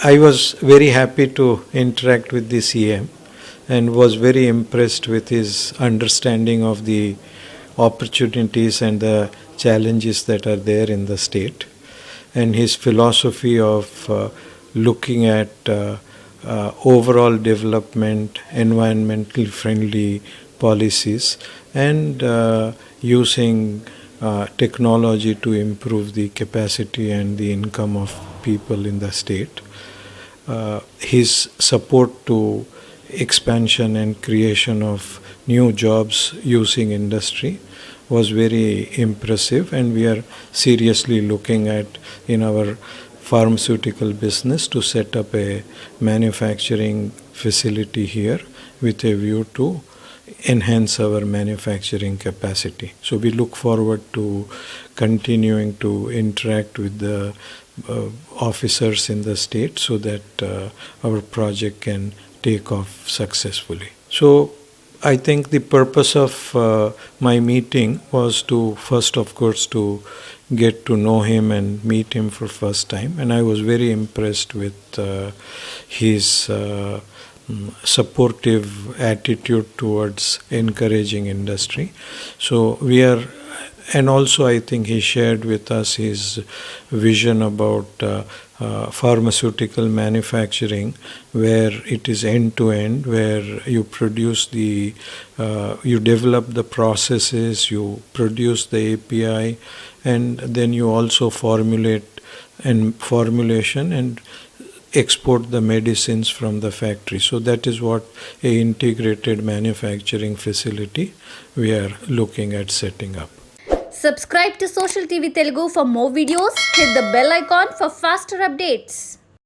I was very happy to interact with the CM and was very impressed with his understanding of the opportunities and the challenges that are there in the state, and his philosophy of looking at overall development, environmentally friendly policies, and using technology to improve the capacity and the income of people in the state. His support to expansion and creation of new jobs using industry was very impressive, and we are seriously looking at in our pharmaceutical business to set up a manufacturing facility here with a view to enhance our manufacturing capacity. So we look forward to continuing to interact with the officers in the state so that our project can take off successfully. So I think the purpose of my meeting was to first, of course, to get to know him and meet him for first time, and I was very impressed with his supportive attitude towards encouraging industry. So we are, and also I think he shared with us his vision about pharmaceutical manufacturing, where it is end to end, where you produce the, you develop the processes, you produce the API, and then you also formulate and formulation and export the medicines from the factory. So that is what a integrated manufacturing facility we are looking at setting up. Subscribe to Social TV Telugu for more videos. Hit the bell icon for faster updates.